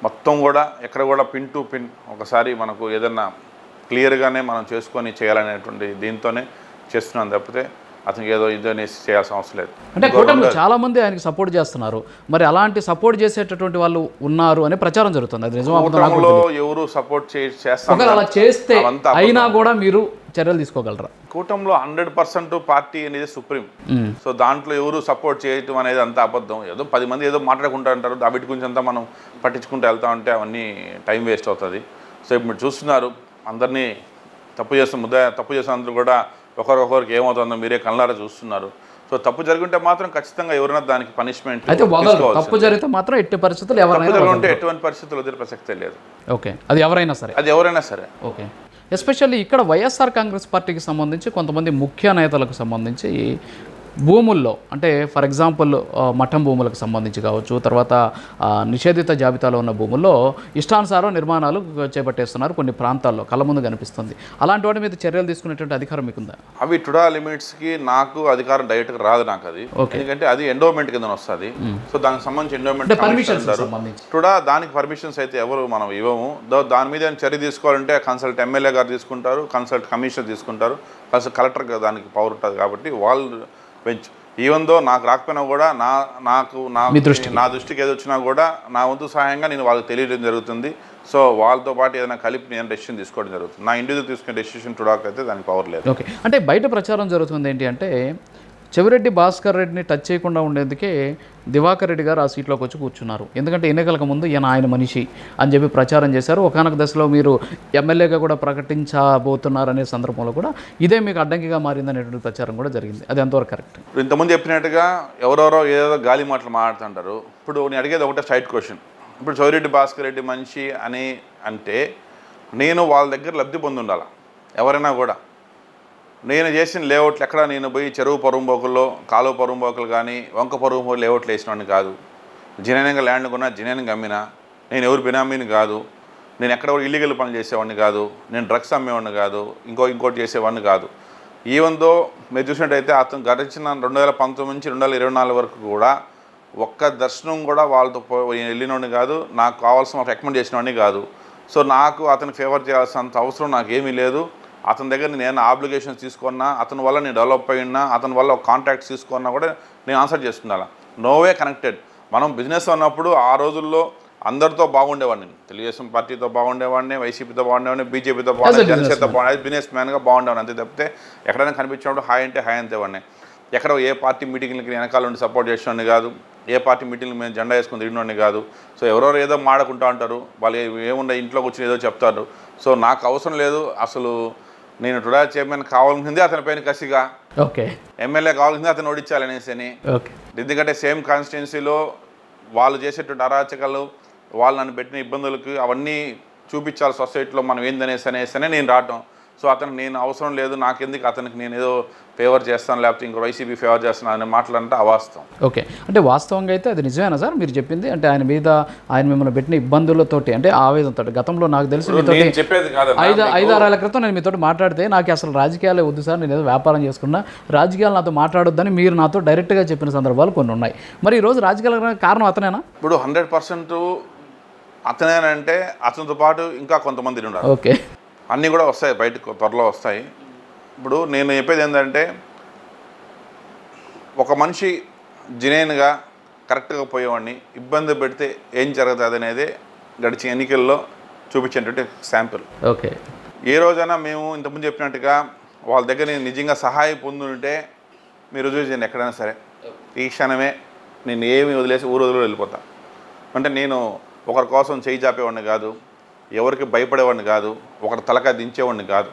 మొత్తం కూడా ఎక్కడ కూడా పిన్ టు పిన్ ఒకసారి మనకు ఏదన్నా క్లియర్గానే మనం చేసుకొని చేయాలనేటువంటి దీంతోనే చేస్తున్నాం తప్పితే అతనికి ఏదో ఇదనేసి చేయాల్సిన అవసరం లేదు. అంటే కూటమిలో చాలా మంది ఆయనకి సపోర్ట్ చేస్తున్నారు. మరి అలాంటి సపోర్ట్ చేసేటటువంటి వాళ్ళు ఉన్నారు అనే ప్రచారం జరుగుతుంది. అది నిజంలో ఎవరు సపోర్ట్ చేస్తారు అలా చేస్తే అయినా కూడా మీరు చర్యలు తీసుకోగలరా? కూటమిలో 100% పార్టీ అనేది సుప్రీం. సో దాంట్లో ఎవరు సపోర్ట్ చేయటం అనేది అంతా అబద్ధం. ఏదో 10 మంది ఏదో మాట్లాడుకుంటూ ఉంటారు. దాని గురించి అంతా మనం పట్టించుకుంటూ వెళ్తా ఉంటే అవన్నీ టైం వేస్ట్ అవుతుంది. సో ఇప్పుడు చూస్తున్నారు అందరినీ తప్పు చేస్తున్న అందరూ కూడా ఒకరికొకరికి ఏమవుతుందో మీరే కళ్ళారా చూస్తున్నారు. సో తప్పు జరుగుంటే మాత్రం ఖచ్చితంగా ఎవరైనా దానికి పనిష్మెంట్ అయితే తప్పు జరిగితే మాత్రం ఎట్టి పరిస్థితులు ఉంటే ఎటువంటి పరిస్థితులు వదిలే ప్రసక్తే లేదు. ఓకే, అది ఎవరైనా సరే. ఓకే, ఎస్పెషల్లీ ఇక్కడ వైఎస్ఆర్ కాంగ్రెస్ పార్టీకి సంబంధించి కొంతమంది ముఖ్య నేతలకు సంబంధించి భూముల్లో అంటే ఫర్ ఎగ్జాంపుల్ మఠం భూములకు సంబంధించి కావచ్చు, తర్వాత నిషేధిత జాబితాలో ఉన్న భూముల్లో ఇష్టానుసారం నిర్మాణాలు చేపట్టేస్తున్నారు కొన్ని ప్రాంతాల్లో కళ్ళ ముందు కనిపిస్తుంది. అలాంటి వాటి మీద చర్యలు తీసుకునేటువంటి అధికారం మీకుందా? అవి టుడా లిమిట్స్కి నాకు అధికారం డైరెక్ట్గా రాదు నాకు అది. ఎందుకంటే అది ఎండోమెంట్ కింద వస్తుంది. సో దానికి సంబంధించి ఎండోమెంట్ పర్మిషన్స్ టుడా దానికి పర్మిషన్స్ అయితే ఎవరు మనం ఇవ్వము. దాని మీద చర్య తీసుకోవాలంటే కన్సల్ట్ ఎమ్మెల్యే గారు తీసుకుంటారు, కన్సల్ట్ కమిషనర్ తీసుకుంటారు, కలెక్టర్ దానికి పవర్ ఉంటుంది. కాబట్టి వాళ్ళు పెంచు ఈవెన్ దో నాకు రాకపోయినా కూడా నా దృష్టికి ఏది వచ్చినా కూడా నా వంతు సహాయంగా నేను వాళ్ళకి తెలియడం జరుగుతుంది. సో వాళ్ళతో పాటు ఏదైనా కలిపి నేను డెసిషన్ తీసుకోవడం జరుగుతుంది. నా ఇండివిజువల్ తీసుకునే డెసిషన్ టుడాక్ అయితే దానికి పవర్ లేదు. ఓకే, అంటే బయట ప్రచారం జరుగుతుంది ఏంటి అంటే చెవిరెడ్డి భాస్కర్ రెడ్డిని టచ్ చేయకుండా ఉండేందుకే దివాకర్ రెడ్డి గారు ఆ సీట్లోకి వచ్చి కూర్చున్నారు. ఎందుకంటే ఎన్నికలకు ముందు ఆయన మనిషి అని చెప్పి ప్రచారం చేశారు. ఒకనొక దశలో మీరు ఎమ్మెల్యేగా కూడా ప్రకటించబోతున్నారనే సందర్భంలో కూడా ఇదే మీకు అడ్డంకిగా మారిందనేటువంటి ప్రచారం కూడా జరిగింది. అది ఎంతవరకు కరెక్ట్? ఇంతకుముందు చెప్పినట్టుగా ఎవరెవరో ఏదో గాలి మాటలు మాట్లాడుతుంటారు. ఇప్పుడు నేను అడిగేది ఒకటే స్ట్రైట్ క్వశ్చన్. ఇప్పుడు చెవిరెడ్డి భాస్కర్ రెడ్డి మనిషి అని అంటే నేను వాళ్ళ దగ్గర లబ్ధి పొంది ఉండాలి. ఎవరైనా కూడా నేను చేసిన లేఅవుట్లు ఎక్కడ నేను పోయి చెరువు పరుంబోకుల్లో కాలువ పరుంబోకులు కానీ వంక పరుంబోకు లేఅవుట్లు వేసినవాడిని కాదు. జెన్యూన్గా ల్యాండ్ కొన్నా జెన్యూన్గా అమ్మినా. నేను ఎవరు బినామీని కాదు. నేను ఎక్కడ కూడా ఇల్లీగల్ పనులు చేసేవాడిని కాదు. నేను డ్రగ్స్ అమ్మేవాడిని కాదు. ఇంకోటి చేసేవాడిని కాదు. ఈవెన్ దో మీరు చూసినట్టయితే అతను గడిచిన 2019 నుంచి 2024 వరకు కూడా ఒక్క దర్శనం కూడా వాళ్ళతో వెళ్ళినోడిని కాదు. నాకు కావాల్సిన రికమెండ్ చేసినవాడిని కాదు. సో నాకు అతనికి ఫేవర్ చేయాల్సినంత అవసరం నాకేమీ లేదు. అతని దగ్గర నేను ఆబ్లిగేషన్స్ తీసుకున్నా, అతని వల్ల నేను డెవలప్ అయినా, అతని వల్ల కాంటాక్ట్స్ తీసుకున్నా కూడా నేను ఆన్సర్ చేస్తున్నాను. నోవే కనెక్టెడ్. మనం బిజినెస్ ఉన్నప్పుడు ఆ రోజుల్లో అందరితో బాగుండేవాడిని. తెలుగుదేశం పార్టీతో బాగుండేవాడిని, వైసీపీతో బాగుండేవాడిని, బీజేపీతో బాగుండే, జనసేనతో బాగుండే, బిజినెస్ మ్యాన్గా బాగుండేవాడిని. అంతే తప్పితే ఎక్కడైనా కనిపించినప్పుడు హాయ్ అంటే హాయ్ అంతేవాడిని. ఎక్కడ ఏ పార్టీ మీటింగ్లకి వెనకాల నుండి సపోర్ట్ చేసేవాడిని కాదు. ఏ పార్టీ మీటింగ్లు మేము జెండా వేసుకుని తిరిగినోడిని కాదు. సో ఎవరెవరు ఏదో మాడుకుంటూ ఉంటారు. వాళ్ళు ఏముండే ఇంట్లో కూర్చొని ఏదో చెప్తారు. సో నాకు అవసరం లేదు. అసలు నేను టుడా చైర్మన్ కావాల్సింది అతని పైన కసిగా, ఓకే, ఎమ్మెల్యే కావాల్సింది అతను ఓడించాలనేసి అని. ఎందుకంటే సేమ్ కాన్స్టిట్యున్సీలో వాళ్ళు చేసేటువంటి అరాచకాలు, వాళ్ళు నన్ను పెట్టిన ఇబ్బందులకు అవన్నీ చూపించాలి సొసైటీలో మనం ఏందనేసి నేను రావటం. సో అతనికి నేను అవసరం లేదు, నాకెందుకు అతనికి నేను ఏదో ఫేవర్ చేస్తాను లేకపోతే ఇంకో వైసీపీ ఫేవర్ చేస్తాను అనే మాటలంటే అవాస్తవం. ఓకే, అంటే వాస్తవంగా అయితే అది నిజమేనా సార్ మీరు చెప్పింది? అంటే ఆయన మిమ్మల్ని పెట్టిన ఇబ్బందులతోటి అంటే ఆవేదనతో గతంలో నాకు తెలిసి చెప్పేది కాదు 5-6 ఏళ్ల క్రితం నేను మీతో మాట్లాడితే నాకు అసలు రాజకీయాలే వద్దు సార్, నేను ఏదో వ్యాపారం చేసుకున్నా, రాజకీయాలు నాతో మాట్లాడొద్దని మీరు నాతో డైరెక్ట్గా చెప్పిన సందర్భాలు కొన్ని ఉన్నాయి. మరి ఈరోజు రాజకీయాల కారణం అతనేనా? ఇప్పుడు 100% అతనేనంటే అతనితో పాటు ఇంకా కొంతమంది ఉన్నారు. ఓకే, అన్నీ కూడా వస్తాయి, బయటకు త్వరలో వస్తాయి. ఇప్పుడు నేను చెప్పేది ఏంటంటే ఒక మనిషి జెన్యూన్గా కరెక్ట్గా పోయేవాడిని ఇబ్బంది పెడితే ఏం జరుగుతుంది అనేది గడిచిన ఎన్నికల్లో చూపించేటువంటి శాంపుల్. ఓకే, ఏ రోజైనా మేము ఇంతకుముందు చెప్పినట్టుగా వాళ్ళ దగ్గర నేను నిజంగా సహాయం పొందుంటే మీరు రుజువు చేయండి ఎక్కడైనా సరే. ఈ క్షణమే నేను ఏమి వదిలేసి ఊరు వెళ్ళిపోతా. అంటే నేను ఒకరి కోసం చేయి చాపేవాడిని కాదు, ఎవరికి భయపడేవాడిని కాదు, ఒకరి తలకాయ దించేవాడిని కాదు.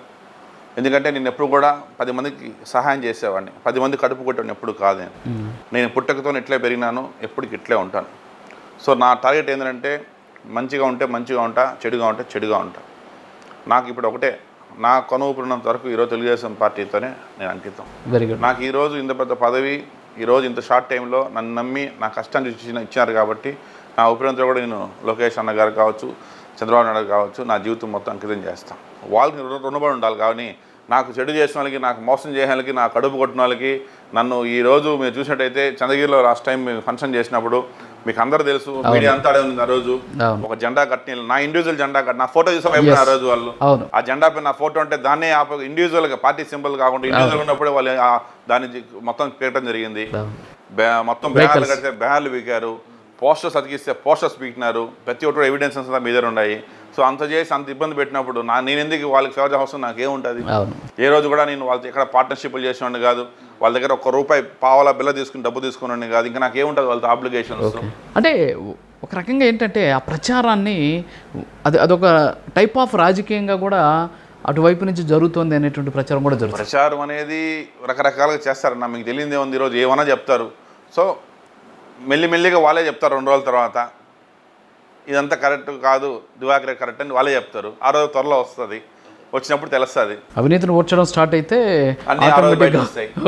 ఎందుకంటే నేను ఎప్పుడు కూడా 10 మందికి సహాయం చేసేవాడిని, 10 మంది కడుపు కొట్టేవాడిని ఎప్పుడు కాదు. నేను పుట్టకతో ఇట్లే పెరిగినాను, ఎప్పటికి ఇట్లే ఉంటాను. సో నా టార్గెట్ ఏంటంటే మంచిగా ఉంటే మంచిగా ఉంటా, చెడుగా ఉంటే చెడుగా ఉంటా. నాకు ఇప్పుడు ఒకటే, నా కొనువుకున్నంత వరకు ఈరోజు తెలుగుదేశం పార్టీతోనే నేను అంకితం. Very good. నాకు ఈరోజు ఇంత పెద్ద పదవి, ఈరోజు ఇంత షార్ట్ టైంలో నన్ను నమ్మి నా కష్టాన్ని ఇచ్చినారు కాబట్టి నా ఉపయోగంతో కూడా నేను లోకేష్ అన్న గారు కావచ్చు, చంద్రబాబు నాయుడు కావచ్చు, నా జీవితం మొత్తం అంకితం చేస్తాను. వాళ్ళకి రుణపడి ఉండాలి. కానీ నాకు చెడు చేసిన వాళ్ళకి, నాకు మోసం చేసిన వాళ్ళకి, నాకు కడుపు కొట్టిన వాళ్ళకి, నన్ను ఈరోజు మీరు చూసినట్టయితే చంద్రగిరిలో లాస్ట్ టైం మేము ఫంక్షన్ చేసినప్పుడు మీకు అందరూ తెలుసు, మీడియా అంతా అడే ఉంది. ఆ రోజు ఒక జెండా కట్టిన, నా ఇండివిజువల్ జెండా కట్టి నా ఫోటో చూసాం అయిపోయిన ఆ రోజు వాళ్ళు. ఆ జెండా పైన నా ఫోటో అంటే దాన్నే ఇండివిజువల్గా పార్టీ సింబల్ కాకుండా ఇండివిజువల్ ఉన్నప్పుడే వాళ్ళు దాన్ని మొత్తం పెట్టడం జరిగింది. మొత్తం బ్యానర్లు కడితే బ్యానర్లు పీకారు, పోస్టర్స్ అతికిస్తే పోస్టర్స్ పీకినారు, ప్రతి ఒక్కరు ఎవిడెన్సెస్ అంతా మీ దగ్గర ఉన్నాయి. సో అంత చేసి అంత ఇబ్బంది పెట్టినప్పుడు నేను ఎందుకు వాళ్ళకి సేవ అవసరం నాకేముంటుంది? ఏ రోజు కూడా నేను వాళ్ళతో ఎక్కడ పార్ట్నర్షిప్లు చేసినవాడిని కాదు, వాళ్ళ దగ్గర ₹1 పావలా బిల్ల తీసుకుని డబ్బు తీసుకున్నాను కాదు, ఇంకా నాకేముంటుంది వాళ్ళతో ఆబ్లిగేషన్స్. అంటే ఒక రకంగా ఏంటంటే ఆ ప్రచారాన్ని అదొక టైప్ ఆఫ్ రాజకీయంగా కూడా అటువైపు నుంచి జరుగుతుంది అనేటువంటి ప్రచారం కూడా జరుగుతుంది. ప్రచారం అనేది రకరకాలుగా చేస్తారన్న, మీకు తెలియదే ఉంది. ఈరోజు ఏమన్నా చెప్తారు, సో మెల్లిమెల్లిగా వాళ్ళే చెప్తారు 2 రోజుల తర్వాత ఇదంతా కరెక్ట్ కాదు, దివాకర్ కరెక్ట్ అని వాళ్ళే చెప్తారు. ఆ రోజు త్వరలో వస్తుంది, వచ్చినప్పుడు తెలుస్తుంది. అవినీతిని ఓడ్చడం స్టార్ట్ అయితే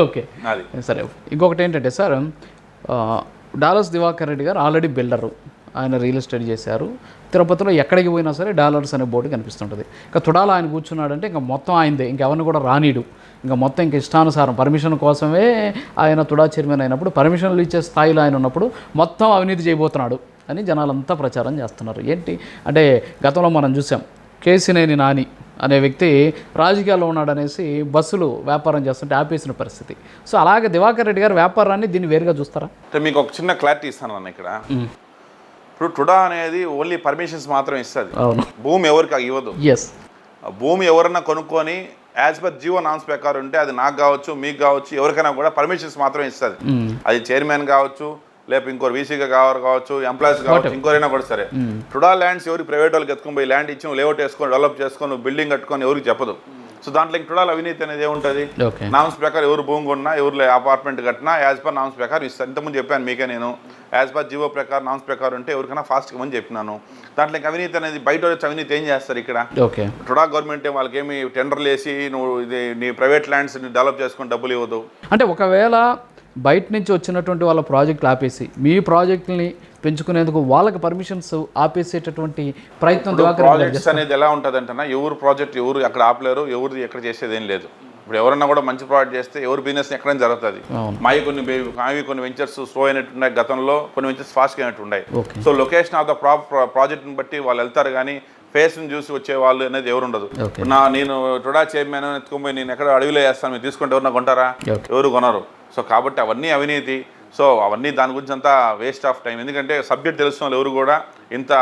ఓకే అది సరే. ఇంకొకటి ఏంటంటే సార్, డాలర్స్ దివాకర్ రెడ్డి గారు ఆల్రెడీ బిల్డరు, ఆయన రియల్ ఎస్టేట్ చేశారు. తిరుపతిలో ఎక్కడికి పోయినా సరే డాలర్స్ అనే బోర్డు కనిపిస్తుంటుంది. ఇంకా తుడాలో ఆయన కూర్చున్నాడంటే ఇంకా మొత్తం ఆయనదే, ఇంకెవరిని కూడా రానీడు. ఇంకా మొత్తం ఇంక ఇష్టానుసారం పర్మిషన్ కోసమే ఆయన తుడా చైర్మన్ అయినప్పుడు, పర్మిషన్లు ఇచ్చే స్థాయిలో ఆయన ఉన్నప్పుడు మొత్తం అవినీతి చేయబోతున్నాడు అని జనాలంతా ప్రచారం చేస్తున్నారు. ఏంటి అంటే గతంలో మనం చూసాం, కేసినేని నాని అనే వ్యక్తి రాజకీయాల్లో ఉన్నాడనేసి బస్సులు వ్యాపారం చేస్తుంటే ఆపేసిన పరిస్థితి. సో అలాగే దివాకర్ రెడ్డి గారు వ్యాపారాన్ని దీన్ని వేరుగా చూస్తారా? అంటే మీకు ఒక చిన్న క్లారిటీ ఇస్తాను అన్న. ఇక్కడ ఇప్పుడు టుడా అనేది ఓన్లీ పర్మిషన్స్ మాత్రమే ఇస్తుంది, భూమి ఎవరికి ఇవ్వదు. భూమి ఎవరన్నా కొనుక్కొని యాజ్ పర్ జీవో నామ్స్ ప్రకారం ఉంటే అది నాకు కావచ్చు, మీకు కావచ్చు, ఎవరికైనా కూడా పర్మిషన్స్ మాత్రమే ఇస్తుంది. అది చైర్మన్ కావచ్చు, లేకపోతే ఇంకోరు వీసీగా కావచ్చు, ఎంప్లాయీస్ కావచ్చు, ఇంకోరైనా కూడా సరే. టుడా ల్యాండ్స్ ఎవరికి ప్రైవేట్ వాళ్ళకి ఎత్తుకొని పోయి ల్యాండ్ ఇచ్చి లేఅవుట్ వేసుకొని డెవలప్ చేసుకొని బిల్డింగ్ కట్టుకొని ఎవరికి చెప్పదు. సో దాంట్లో ఇంక టుడాల అవినీతి అనేది ఏముంటుంది? నామ్స్ ప్రకారం ఎవరు భూమి కొన్నా, ఎవరు అపార్ట్మెంట్ కట్టినా యాజ్ పర్ నామ్స్ ప్రకారం ఇస్తారు. ఇంతకుముందు చెప్పాను మీకే నేను, యాజ్ పర్ జీవో ప్రకారం నామ్స్ ప్రకారం ఉంటే ఎవరికైనా ఫాస్ట్గా ఇవ్వమని చెప్పినాను. దాంట్లో ఇంక అవినీతి అనేది బయట వచ్చి అవినీతి ఏం చేస్తారు? ఇక్కడ టుడా గవర్నమెంట్ వాళ్ళకి ఏమి టెండర్లు వేసి నువ్వు ఇది నీ ప్రైవేట్ ల్యాండ్స్ డెవలప్ చేసుకొని డబ్బులు ఇవ్వదు. అంటే ఒకవేళ బయట నుంచి వచ్చినటువంటి వాళ్ళ ప్రాజెక్టులు ఆపేసి మీ ప్రాజెక్టుని పెంచుకునేందుకు వాళ్ళకి పర్మిషన్స్ ఆపేసేటటువంటి ప్రయత్నం ప్రాజెక్ట్స్ అనేది ఎలా ఉంటుంది అంటే, ఎవరు ప్రాజెక్ట్ ఎవరు అక్కడ ఆపలేరు, ఎవరు ఎక్కడ చేసేది ఏం లేదు. ఇప్పుడు ఎవరన్నా కూడా మంచి ప్రాజెక్ట్ చేస్తే ఎవరు బిజినెస్ ఎక్కడైనా జరుగుతుంది. కొన్ని వెంచర్స్ స్లో అయినట్టు ఉన్నాయి గతంలో, కొన్ని వెంచర్స్ ఫాస్ట్గా అయినట్టు ఉన్నాయి. సో లొకేషన్ ఆఫ్ ద ప్రాజెక్ట్ని బట్టి వాళ్ళు వెళ్తారు, కానీ ఫేస్ని చూసి వచ్చే వాళ్ళు అనేది ఎవరు ఉండదు. నేను టుడా చైర్మన్ ఎత్తుకొని నేను ఎక్కడ అడవిలో వేస్తాను, మీరు తీసుకుంటే ఎవరన్నా కొంటారా? ఎవరు కొనరు. సో కాబట్టి అవన్నీ అవినీతి. సో అవన్నీ దాని గురించి అంతా వేస్ట్ ఆఫ్ టైం. ఎందుకంటే సబ్జెక్ట్ తెలుస్తున్న వాళ్ళు ఎవరు కూడా ఇంత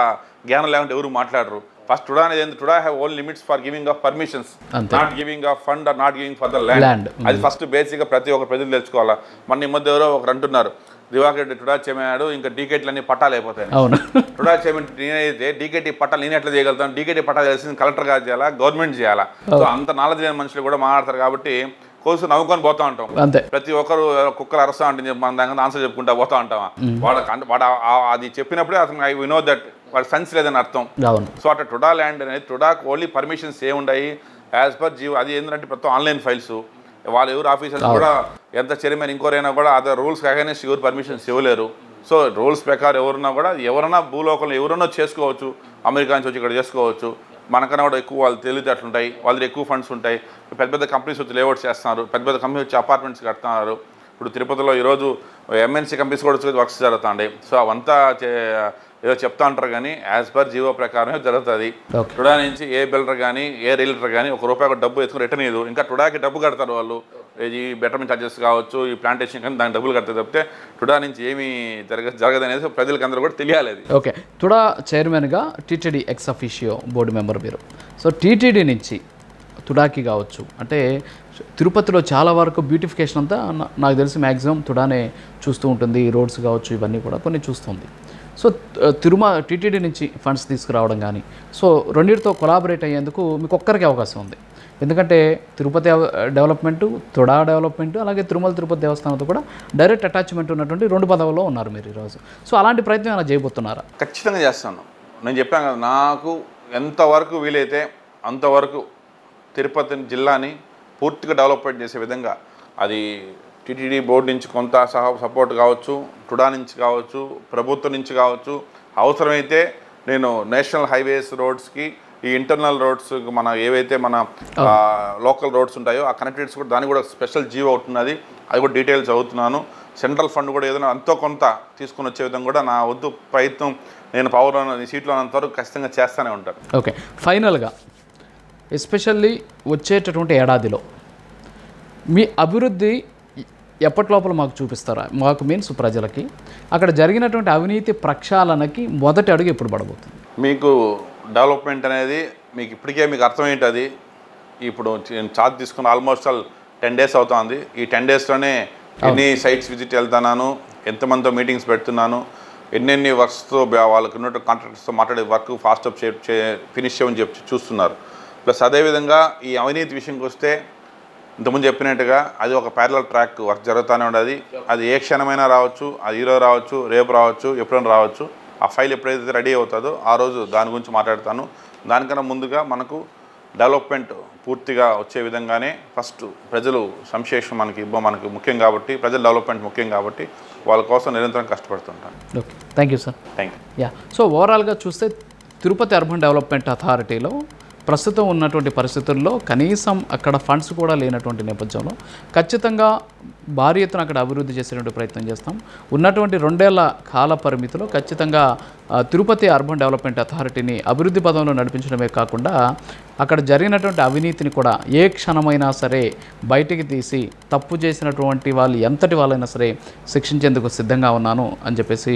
జ్ఞానం లేకుంటే ఎవరు మాట్లాడరు. ఫస్ట్ టుడా అనేది ఏంటి? TUDA have own limits for giving of permissions, not giving of fund or not giving for the land. అది ఫస్ట్ బేసిక్గా ప్రతి ఒక్క ప్రజలు తెలుసుకోవాలా. మన ఈ మధ్య ఎవరో ఒకరు అంటున్నారు, దివాకర్ రెడ్డి టుడా చైర్మన్ ఇంకా డీకేటీలన్నీ పట్టాలు అయిపోతాయి. టుడా చైర్మన్ నేనైతే డీకేటీ పట్టాలు నేను ఎట్లా చేయగలుగుతాను? డీకేటీ పట్టాలు తెలిసింది కలెక్టర్ గారు చేయాలా, గవర్నమెంట్ చేయాలా? సో అంత నాలెడ్జ్ లేని మనుషులు కూడా మాట్లాడతారు. కాబట్టి కోర్సు నవ్వుకొని పోతా ఉంటాం. ప్రతి ఒక్కరు కుక్కలు అరస్తా ఉంటుంది, మన దాని ఆన్సర్ చెప్పుకుంటా పోతా ఉంటామా? వాడు అది చెప్పినప్పుడే అతను ఐ వినో దట్ వాడు సెన్స్ లేదని అర్థం. సో అట్లా టుడా ల్యాండ్ అనేది టుడాకు ఓన్లీ పర్మిషన్స్ ఏముంటాయి యాజ్ పర్ జీవో. అది ఏంటంటే ప్రతి ఆన్లైన్ ఫైల్స్, వాళ్ళు ఎవరు ఆఫీసర్స్ కూడా ఎంత చైర్మన్ ఇంకోరైనా కూడా అదర్ రూల్స్ అగైనెస్ట్ ఎవరు పర్మిషన్స్ ఇవ్వలేరు. సో రూల్స్ ప్రకారం ఎవరన్నా భూలోకంలో ఎవరన్నా చేసుకోవచ్చు, అమెరికా నుంచి వచ్చి ఇక్కడ చేసుకోవచ్చు. మనకన్నా కూడా ఎక్కువ వాళ్ళు తెలివితేటలుంటాయి, వాళ్ళ దగ్గర ఎక్కువ ఫండ్స్ ఉంటాయి. పెద్ద పెద్ద కంపెనీస్ వచ్చి లేఅవుట్స్ చేస్తున్నారు, పెద్ద పెద్ద కంపెనీస్ వచ్చి అపార్ట్మెంట్స్ కడుతున్నారు. ఇప్పుడు తిరుపతిలో ఈరోజు ఎంఎన్సీ కంపెనీస్ కూడా వచ్చి వర్క్స్ జరుగుతాయి. సో అవంతా ఏదో చెప్తా ఉంటారు, కానీ యాజ్ పర్ జీవో ప్రకారమే జరుగుతుంది. టుడా నుంచి ఏ బిల్డర్ కానీ ఏ రియల్టర్ కానీ ₹1 డబ్బు ఎత్తుకుని రిటర్న్ ఇవ్వదు. ఇంకా టుడాకి డబ్బు కడతారు వాళ్ళు, ఈ బెటర్మెంట్ ఛార్జెస్ కావచ్చు, ఈ ప్లాంటేషన్ కానీ దానికి డబ్బులు కడతారు తప్పితే టుడా నుంచి ఏమీ జరగదు అనేది ప్రజలకు అందరూ కూడా తెలియాలి. ఓకే, టుడా చైర్మన్గా TTD ex officio board member మీరు. సో టీటీడీ నుంచి తుడాకి కావచ్చు, అంటే తిరుపతిలో చాలా వరకు బ్యూటిఫికేషన్ అంతా నాకు తెలిసి మ్యాక్సిమం తుడానే చూస్తూ ఉంటుంది. రోడ్స్ కావచ్చు, ఇవన్నీ కూడా కొన్ని చూస్తుంది. సో టీటీడీ నుంచి ఫండ్స్ తీసుకురావడం కానీ, సో రెండింటితో కొలాబరేట్ అయ్యేందుకు మీకు ఒక్కరికి అవకాశం ఉంది. ఎందుకంటే తిరుపతి డెవలప్మెంటు, తుడా డెవలప్మెంటు, అలాగే తిరుపతి దేవస్థానంతో కూడా డైరెక్ట్ అటాచ్మెంట్ ఉన్నటువంటి 2 పదవుల్లో ఉన్నారు మీరు ఈరోజు. సో అలాంటి ప్రయత్నం ఏమైనా చేయబోతున్నారా? ఖచ్చితంగా చేస్తాను. నేను చెప్పాను కదా, నాకు ఎంతవరకు వీలైతే అంతవరకు తిరుపతి జిల్లాని పూర్తిగా డెవలప్మెంట్ చేసే విధంగా, అది టీటీడీ బోర్డు నుంచి కొంత సపోర్ట్ కావచ్చు, టుడా నుంచి కావచ్చు, ప్రభుత్వం నుంచి కావచ్చు, అవసరమైతే నేను నేషనల్ హైవేస్ రోడ్స్కి ఈ ఇంటర్నల్ రోడ్స్ మన ఏవైతే మన లోకల్ రోడ్స్ ఉంటాయో ఆ కనెక్టివిటీస్ కూడా దానికి కూడా స్పెషల్ జీవో అవుతున్నది, అది కూడా డీటెయిల్స్ చదువుతున్నాను. సెంట్రల్ ఫండ్ కూడా ఏదైనా ఎంతో కొంత తీసుకుని వచ్చే విధంగా కూడా నా వద్దు ప్రయత్నం నేను సీట్లో ఉన్నంత వరకు ఖచ్చితంగా చేస్తూనే ఉంటాను. ఓకే, ఫైనల్గా ఎస్పెషల్లీ వచ్చేటటువంటి ఏడాదిలో మీ అభివృద్ధి ఎప్పటి లోపల మాకు చూపిస్తారా? మాకు మీన్స్ ప్రజలకి అక్కడ జరిగినటువంటి అవినీతి ప్రక్షాళనకి మొదటి అడుగు ఎప్పుడు పడబోతుంది? మీకు డెవలప్మెంట్ అనేది మీకు ఇప్పటికే మీకు అర్థమేంటది. ఇప్పుడు ఛార్జ్ తీసుకున్న ఆల్మోస్ట్ 10 days అవుతుంది. ఈ 10 daysలోనే ఎన్ని సైట్స్ విజిట్ వెళ్తున్నాను, ఎంతమందితో మీటింగ్స్ పెడుతున్నాను, ఎన్నెన్ని వర్క్స్తో వాళ్ళకి ఉన్నట్టు కాంట్రాక్టర్స్తో మాట్లాడే వర్క్ ఫాస్ట్ అప్ ఫినిష్ చేయమని చెప్పి చూస్తున్నారు. ప్లస్ అదేవిధంగా ఈ అవినీతి విషయంకి వస్తే ఇంతకుముందు చెప్పినట్టుగా అది ఒక ప్యారలల్ ట్రాక్ వర్క్ జరుగుతూనే ఉండదు. అది ఏ క్షణమైనా రావచ్చు, అది ఈరోజు రావచ్చు, రేపు రావచ్చు, ఎప్పుడైనా రావచ్చు. ఆ ఫైల్ ఎప్పుడైతే రెడీ అవుతుందో ఆ రోజు దాని గురించి మాట్లాడతాను. దానికన్నా ముందుగా మనకు డెవలప్మెంట్ పూర్తిగా వచ్చే విధంగానే ఫస్ట్ ప్రజలు సంక్షేమం మనకి ముఖ్యం కాబట్టి, ప్రజల డెవలప్మెంట్ ముఖ్యం కాబట్టి వాళ్ళ కోసం నిరంతరం కష్టపడుతుంటాను. Okay, thank you sir. Thank you. Yeah, so ఓవరాల్గా చూస్తే తిరుపతి అర్బన్ డెవలప్మెంట్ అథారిటీలో ప్రస్తుతం ఉన్నటువంటి పరిస్థితుల్లో కనీసం అక్కడ ఫండ్స్ కూడా లేనటువంటి నేపథ్యంలో ఖచ్చితంగా భారీ ఎత్తున అక్కడ అభివృద్ధి చేసేటువంటి ప్రయత్నం చేస్తాం. ఉన్నటువంటి 2 ఏళ్ల కాల పరిమితిలో ఖచ్చితంగా తిరుపతి అర్బన్ డెవలప్మెంట్ అథారిటీని అభివృద్ధి పదంలో నడిపించడమే కాకుండా అక్కడ జరిగినటువంటి అవినీతిని కూడా ఏ క్షణమైనా సరే బయటికి తీసి తప్పు చేసినటువంటి వాళ్ళు ఎంతటి వాళ్ళైనా సరే శిక్షించేందుకు సిద్ధంగా ఉన్నాను అని చెప్పేసి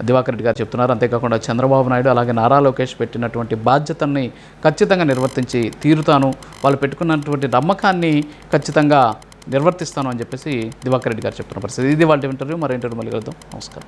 దివాకర్ రెడ్డి గారు చెప్తున్నారు. అంతేకాకుండా చంద్రబాబు నాయుడు అలాగే నారా లోకేష్ పెట్టినటువంటి బాధ్యతల్ని ఖచ్చితంగా నిర్వర్తించి తీరుతాను, వాళ్ళు పెట్టుకున్నటువంటి నమ్మకాన్ని ఖచ్చితంగా నిర్వర్తిస్తాను అని చెప్పేసి దివాకర్ రెడ్డి గారు చెప్తున్న పరిస్థితి. ఇది వాళ్ళ ఇంటర్వ్యూ. మరో ఇంటర్వ్యూ మళ్ళీ కలుద్దాం. నమస్కారం.